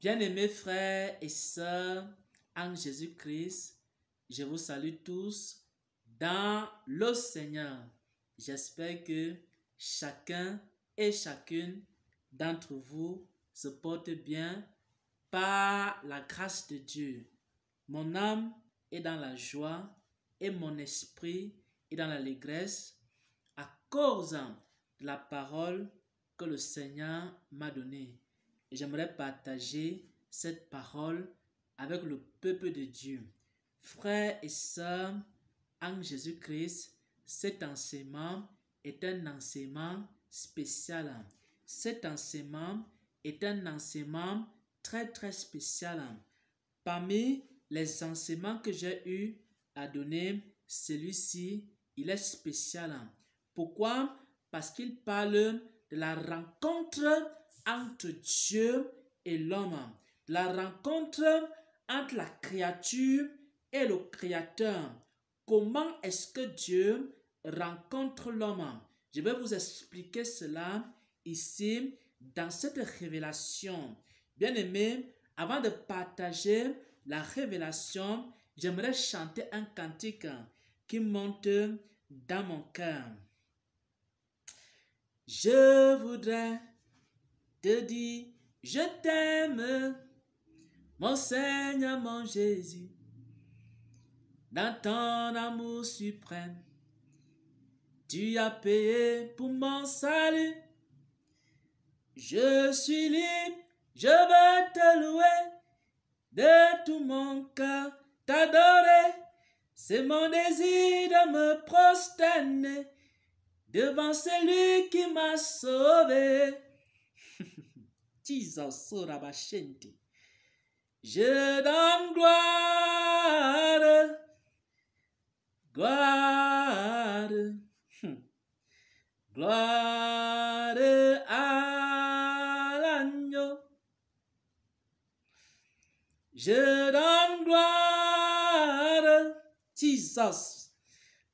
Bien-aimés frères et sœurs en Jésus-Christ, je vous salue tous dans le Seigneur. J'espère que chacun et chacune d'entre vous se porte bien par la grâce de Dieu. Mon âme est dans la joie et mon esprit est dans l'allégresse à cause de la parole que le Seigneur m'a donnée. Et j'aimerais partager cette parole avec le peuple de Dieu. Frères et sœurs en Jésus-Christ, cet enseignement est un enseignement spécial. Cet enseignement est un enseignement très spécial. Parmi les enseignements que j'ai eu à donner, celui-ci, il est spécial. Pourquoi? Parce qu'il parle de la rencontre entre Dieu et l'homme, de la rencontre entre la créature et le Créateur. Comment est-ce que Dieu rencontre l'homme? Je vais vous expliquer cela ici dans cette révélation. Bien-aimés, avant de partager la révélation, j'aimerais chanter un cantique qui monte dans mon cœur. Je voudrais te dire, je t'aime, mon Seigneur, mon Jésus, dans ton amour suprême. Tu as payé pour mon salut. Je suis libre, je veux te louer, de tout mon cœur t'adorer. C'est mon désir de me prosterner devant celui qui m'a sauvé. Je donne gloire, gloire, gloire à l'agneau. Je donne gloire, Jesus,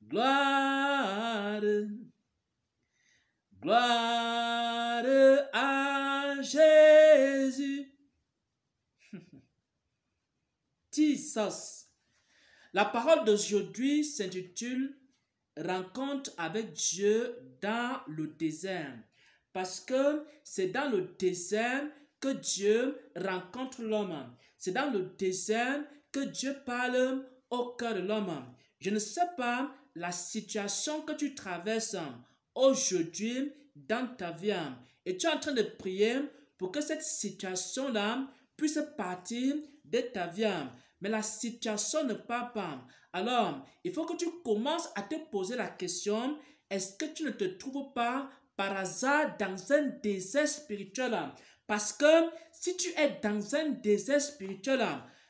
gloire, gloire à Jésus. Jesus. La parole d'aujourd'hui s'intitule Rencontre avec Dieu dans le désert. Parce que c'est dans le désert que Dieu rencontre l'homme. C'est dans le désert que Dieu parle au cœur de l'homme. Je ne sais pas la situation que tu traverses aujourd'hui dans ta vie. Et tu es en train de prier pour que cette situation-là puisse partir de ta vie. Mais la situation ne part pas. Alors, il faut que tu commences à te poser la question, est-ce que tu ne te trouves pas par hasard dans un désert spirituel? Parce que si tu es dans un désert spirituel,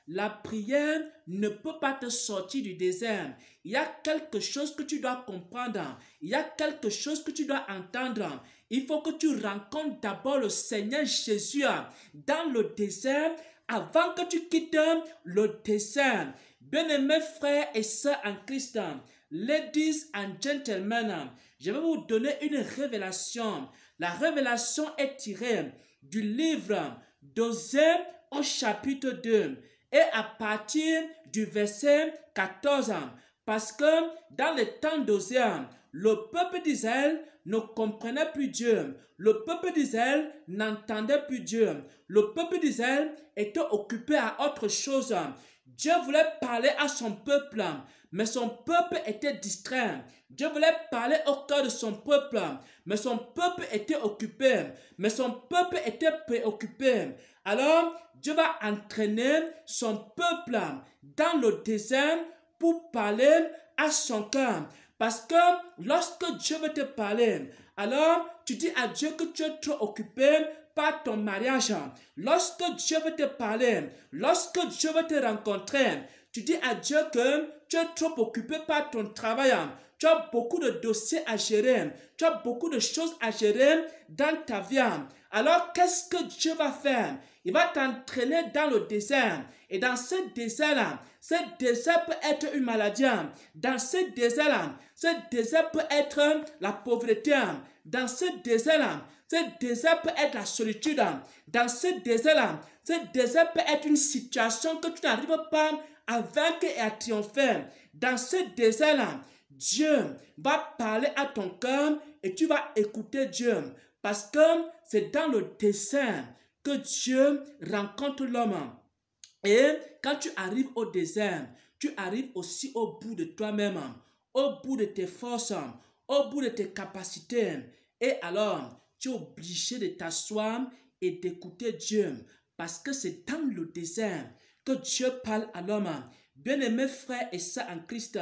la prière ne peut pas te sortir du désert. Il y a quelque chose que tu dois comprendre. Il y a quelque chose que tu dois entendre. Il faut que tu rencontres d'abord le Seigneur Jésus dans le désert avant que tu quittes le désert. Bien-aimés frères et sœurs en Christ, ladies and gentlemen, je vais vous donner une révélation. La révélation est tirée du livre d'Osée au chapitre 2 et à partir du verset 14. Parce que dans le temps d'Osée, le peuple d'Israël ne comprenait plus Dieu. Le peuple d'Israël n'entendait plus Dieu. Le peuple d'Israël était occupé à autre chose. Dieu voulait parler à son peuple, mais son peuple était distrait. Dieu voulait parler au cœur de son peuple, mais son peuple était occupé, mais son peuple était préoccupé. Alors, Dieu va entraîner son peuple dans le désert pour parler à son cœur. Parce que lorsque Dieu veut te parler, alors tu dis à Dieu que tu es trop occupé par ton mariage. Lorsque Dieu veut te parler, lorsque Dieu veut te rencontrer, tu dis à Dieu que tu es trop occupé par ton travail. Tu as beaucoup de dossiers à gérer. Tu as beaucoup de choses à gérer dans ta vie. Alors, qu'est-ce que Dieu va faire? Il va t'entraîner dans le désert. Et dans ce désert-là, ce désert peut être une maladie. Dans ce désert-là, ce désert peut être la pauvreté. Dans ce désert-là, Ce désert peut être la solitude. Dans ce désert-là, ce désert peut être une situation que tu n'arrives pas à vaincre et à triompher. Dans ce désert-là, Dieu va parler à ton cœur et tu vas écouter Dieu. Parce que c'est dans le désert que Dieu rencontre l'homme. Et quand tu arrives au désert, tu arrives aussi au bout de toi-même, au bout de tes forces, au bout de tes capacités. Et alors, tu es obligé de t'asseoir et d'écouter Dieu. Parce que c'est dans le désert que Dieu parle à l'homme. Bien-aimés frères et sœurs en Christ,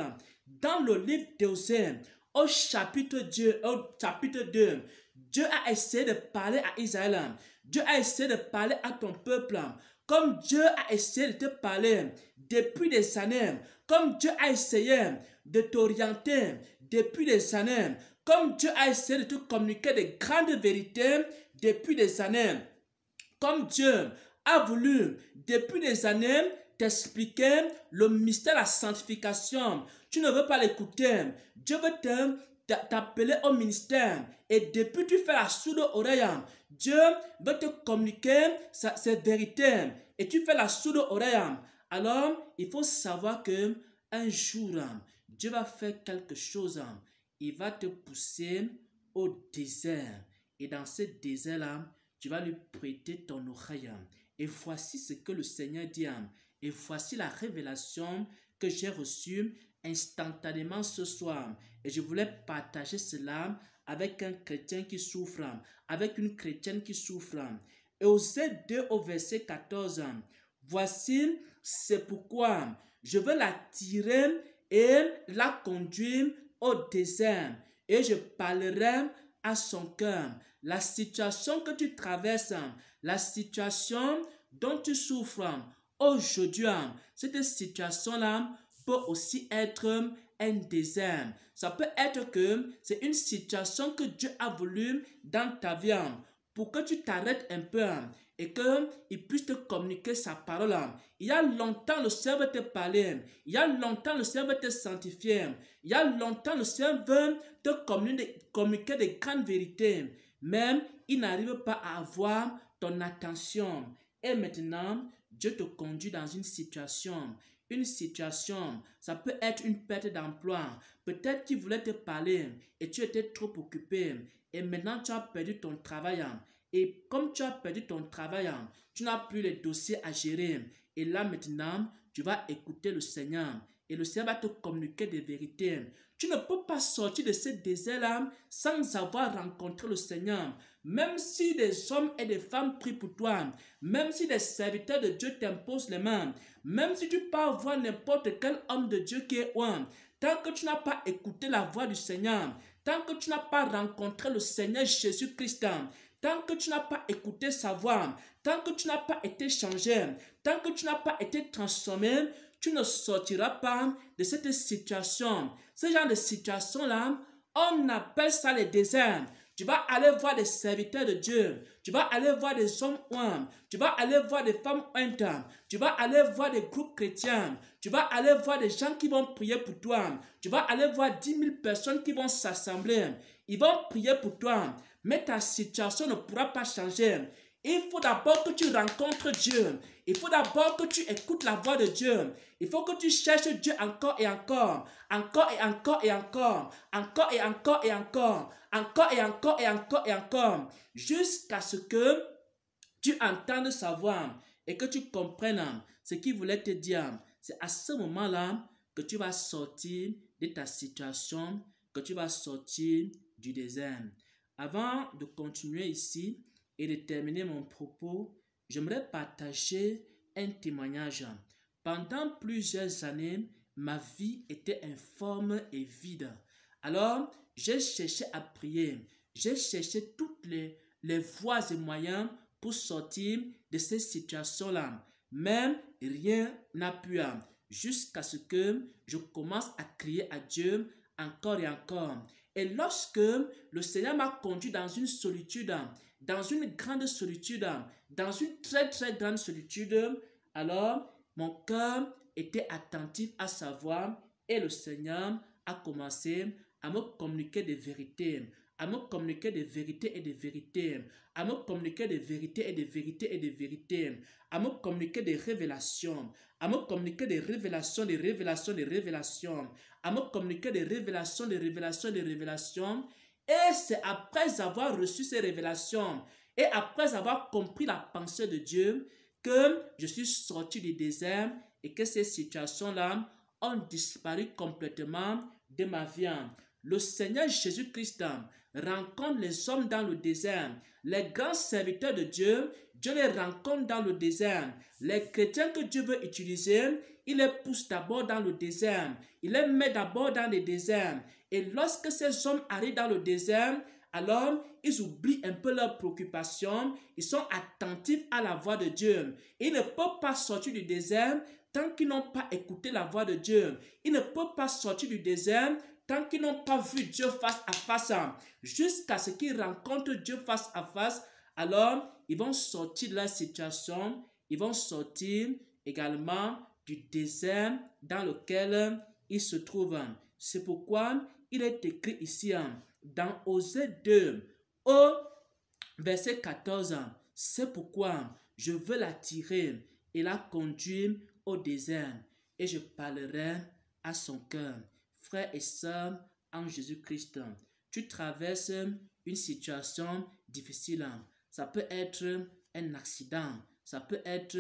dans le livre d'Osée, au chapitre 2, Dieu a essayé de parler à Israël. Dieu a essayé de parler à ton peuple. Comme Dieu a essayé de te parler depuis des années. Comme Dieu a essayé de t'orienter depuis des années. Comme Dieu a essayé de te communiquer de grandes vérités depuis des années. Comme Dieu a voulu depuis des années t'expliquer le mystère de la sanctification. Tu ne veux pas l'écouter. Dieu veut t'appeler au ministère. Et depuis tu fais la sourde oreille. Dieu veut te communiquer ses vérités. Et tu fais la sourde oreille. Alors, il faut savoir que un jour, Dieu va faire quelque chose. Il va te pousser au désert. Et dans ce désert-là, tu vas lui prêter ton oreille. Et voici ce que le Seigneur dit. Et voici la révélation que j'ai reçue instantanément ce soir. Et je voulais partager cela avec un chrétien qui souffre, avec une chrétienne qui souffre. Et Osée 2 au verset 14. Voici, c'est pourquoi je veux la tirer et la conduire au désert. Et je parlerai à son cœur. La situation que tu traverses, la situation dont tu souffres aujourd'hui, cette situation-là peut aussi être un désert. Ça peut être que c'est une situation que Dieu a voulu dans ta vie pour que tu t'arrêtes un peu et qu'il puisse te communiquer sa parole. Il y a longtemps, le Seigneur veut te parler. Il y a longtemps, le Seigneur veut te sanctifier. Il y a longtemps, le Seigneur veut te communiquer des grandes vérités. Même, il n'arrive pas à avoir ton attention. Et maintenant, Dieu te conduit dans une situation. Une situation, ça peut être une perte d'emploi. Peut-être qu'il voulait te parler et tu étais trop occupé. Et maintenant, tu as perdu ton travail. Et comme tu as perdu ton travail, tu n'as plus les dossiers à gérer. Et là maintenant, tu vas écouter le Seigneur. Et le Seigneur va te communiquer des vérités. Tu ne peux pas sortir de ce désert-là sans avoir rencontré le Seigneur. Même si des hommes et des femmes prient pour toi, même si des serviteurs de Dieu t'imposent les mains, même si tu pars voir n'importe quel homme de Dieu qui est loin, tant que tu n'as pas écouté la voix du Seigneur, tant que tu n'as pas rencontré le Seigneur Jésus-Christ, tant que tu n'as pas écouté sa voix, tant que tu n'as pas été changé, tant que tu n'as pas été transformé, tu ne sortiras pas de cette situation. Ce genre de situation-là, on appelle ça les déserts. Tu vas aller voir des serviteurs de Dieu. Tu vas aller voir des hommes oints. Tu vas aller voir des femmes ointes. Tu vas aller voir des groupes chrétiens. Tu vas aller voir des gens qui vont prier pour toi. Tu vas aller voir 10 000 personnes qui vont s'assembler. Ils vont prier pour toi. Mais ta situation ne pourra pas changer. Il faut d'abord que tu rencontres Dieu. Il faut d'abord que tu écoutes la voix de Dieu. Il faut que tu cherches Dieu encore et encore. Encore et encore et encore. Encore et encore et encore. Encore et encore et encore et encore. Jusqu'à ce que tu entendes sa voix et que tu comprennes ce qu'il voulait te dire. C'est à ce moment-là que tu vas sortir de ta situation, que tu vas sortir du désert. Avant de continuer ici et de terminer mon propos, j'aimerais partager un témoignage. Pendant plusieurs années, ma vie était informe et vide. Alors, j'ai cherché à prier. J'ai cherché toutes les voies et moyens pour sortir de cette situation-là. Même rien n'a pu, jusqu'à ce que je commence à crier à Dieu encore et encore. Et lorsque le Seigneur m'a conduit dans une solitude, dans une grande solitude, dans une très très grande solitude, alors mon cœur était attentif à sa voix et le Seigneur a commencé à me communiquer des vérités, à me communiquer des vérités et des vérités, à me communiquer des vérités et des vérités et des vérités, à me communiquer des révélations, à me communiquer des révélations, des révélations, des révélations, à me communiquer des révélations, des révélations, des révélations. Et c'est après avoir reçu ces révélations et après avoir compris la pensée de Dieu que je suis sorti du désert et que ces situations-là ont disparu complètement de ma vie. Le Seigneur Jésus-Christ rencontre les hommes dans le désert. Les grands serviteurs de Dieu, Dieu les rencontre dans le désert. Les chrétiens que Dieu veut utiliser, il les pousse d'abord dans le désert. Il les met d'abord dans le désert. Et lorsque ces hommes arrivent dans le désert, alors ils oublient un peu leurs préoccupations. Ils sont attentifs à la voix de Dieu. Ils ne peuvent pas sortir du désert tant qu'ils n'ont pas écouté la voix de Dieu. Ils ne peuvent pas sortir du désert tant qu'ils n'ont pas vu Dieu face à face. Jusqu'à ce qu'ils rencontrent Dieu face à face, alors ils vont sortir de la situation. Ils vont sortir également du désert dans lequel ils se trouvent. C'est pourquoi il est écrit ici dans Osée 2 au verset 14. C'est pourquoi je veux la tirer et la conduire au désert et je parlerai à son cœur. Frères et sœurs en Jésus-Christ, tu traverses une situation difficile. Ça peut être un accident, ça peut être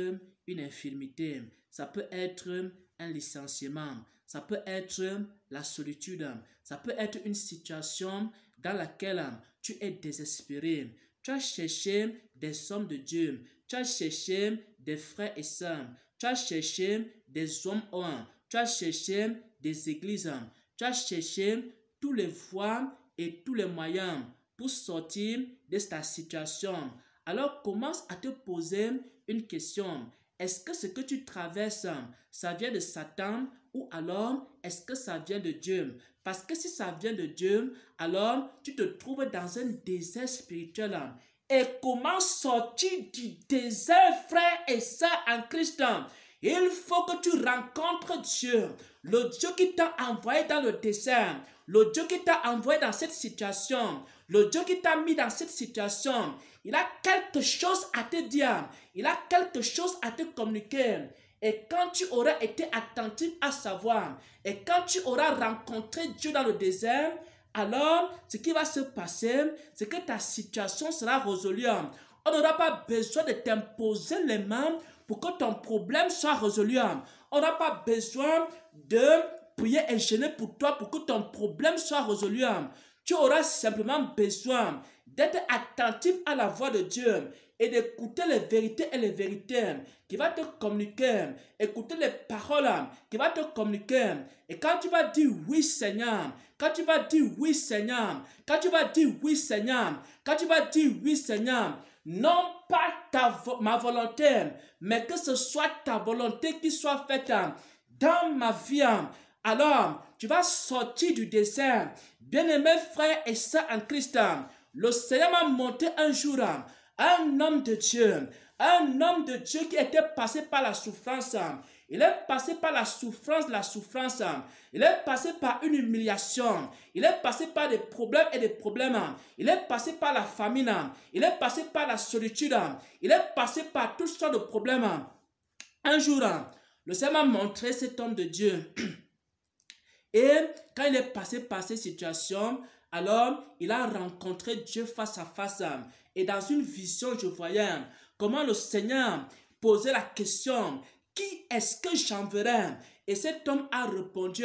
une infirmité, ça peut être un licenciement, ça peut être la solitude, ça peut être une situation dans laquelle tu es désespéré. Tu as cherché des hommes de Dieu, tu as cherché des frères et sœurs, tu as cherché des hommes, tu as cherché des églises, tu as cherché tous les voies et tous les moyens pour sortir de ta situation. Alors commence à te poser une question. Est-ce que ce que tu traverses, ça vient de Satan ou alors est-ce que ça vient de Dieu? Parce que si ça vient de Dieu, alors tu te trouves dans un désert spirituel. Et comment sortir du désert, frère et sœur en Christ? Il faut que tu rencontres Dieu, le Dieu qui t'a envoyé dans le désert, le Dieu qui t'a envoyé dans cette situation, le Dieu qui t'a mis dans cette situation. Il a quelque chose à te dire, il a quelque chose à te communiquer. Et quand tu auras été attentif à savoir, et quand tu auras rencontré Dieu dans le désert, alors ce qui va se passer, c'est que ta situation sera résolue. On n'aura pas besoin de t'imposer les mains pour que ton problème soit résolu. On n'a pas besoin de prier et jeûner pour toi pour que ton problème soit résolu. Tu auras simplement besoin d'être attentif à la voix de Dieu et d'écouter les vérités et les vérités qui va te communiquer. Écouter les paroles qui va te communiquer. Et quand tu vas dire oui Seigneur, quand tu vas dire oui Seigneur, quand tu vas dire oui Seigneur, quand tu vas dire oui Seigneur, non pas ma volonté, mais que ce soit ta volonté qui soit faite dans ma vie. Alors, tu vas sortir du désert. Bien-aimés frères et sœurs en Christ, le Seigneur m'a montré un jour un homme de Dieu qui était passé par la souffrance. Il est passé par la souffrance. Il est passé par une humiliation. Il est passé par des problèmes et des problèmes. Il est passé par la famine. Il est passé par la solitude. Il est passé par toutes sortes de problèmes. Un jour, le Seigneur m'a montré cet homme de Dieu. Et quand il est passé par ces situations, alors il a rencontré Dieu face à face. Et dans une vision, je voyais comment le Seigneur posait la question, qui est-ce que j'enverrai? Et cet homme a répondu,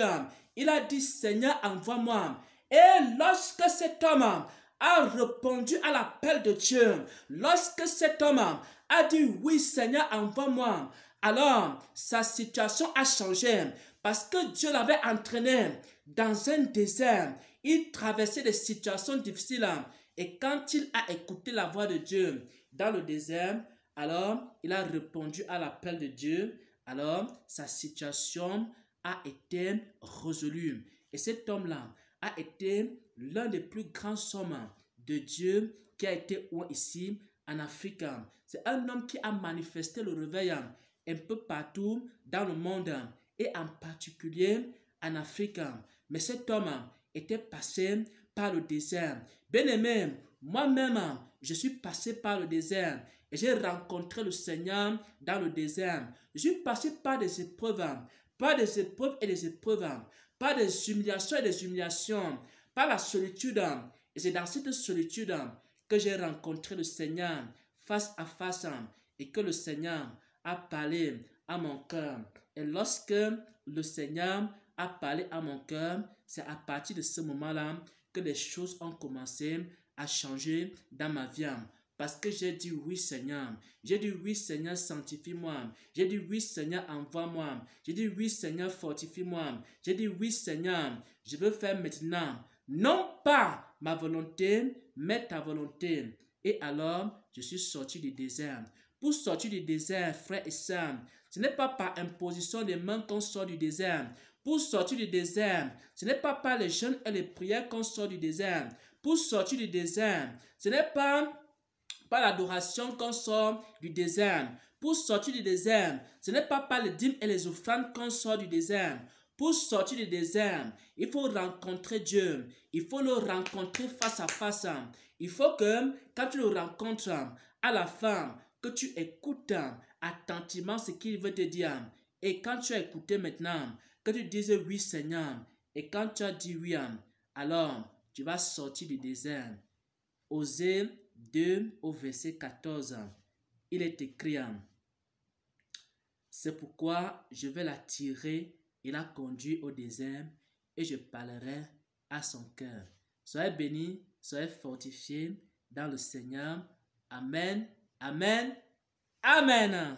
il a dit, Seigneur, envoie-moi. Et lorsque cet homme a répondu à l'appel de Dieu, lorsque cet homme a dit, oui Seigneur, envoie-moi, alors sa situation a changé. Parce que Dieu l'avait entraîné dans un désert. Il traversait des situations difficiles. Et quand il a écouté la voix de Dieu dans le désert, alors il a répondu à l'appel de Dieu. Alors sa situation a été résolue. Et cet homme-là a été l'un des plus grands hommes de Dieu qui a été ici en Afrique. C'est un homme qui a manifesté le réveil un peu partout dans le monde. Et en particulier en Afrique. Mais cet homme était passé par le désert. Bien-aimé, moi-même, je suis passé par le désert et j'ai rencontré le Seigneur dans le désert. Je suis passé par des épreuves et des épreuves, par des humiliations et des humiliations, par la solitude. Et c'est dans cette solitude que j'ai rencontré le Seigneur face à face et que le Seigneur a parlé à mon cœur. Et lorsque le Seigneur a parlé à mon cœur, c'est à partir de ce moment-là que les choses ont commencé à changer dans ma vie. Parce que j'ai dit oui Seigneur. J'ai dit oui Seigneur, sanctifie-moi. J'ai dit oui Seigneur, envoie-moi. J'ai dit oui Seigneur, fortifie-moi. J'ai dit oui Seigneur, je veux faire maintenant. Non pas ma volonté, mais ta volonté. Et alors, je suis sorti du désert. Pour sortir du désert, frères et sœurs, ce n'est pas par imposition des mains qu'on sort du désert. Pour sortir du désert, ce n'est pas par les jeûnes et les prières qu'on sort du désert. Pour sortir du désert, ce n'est pas par l'adoration qu'on sort du désert. Pour sortir du désert, ce n'est pas par les dîmes et les offrandes qu'on sort du désert. Pour sortir du désert, il faut rencontrer Dieu. Il faut le rencontrer face à face. Il faut que quand tu le rencontres à la fin, que tu écoutes attentivement ce qu'il veut te dire. Et quand tu as écouté maintenant, que tu dises oui Seigneur. Et quand tu as dit oui, alors tu vas sortir du désert. Osée 2 au verset 14. Il est écrit, c'est pourquoi je vais la tirer et la conduire au désert et je parlerai à son cœur. Soyez bénis, soyez fortifiés dans le Seigneur. Amen, amen, amen.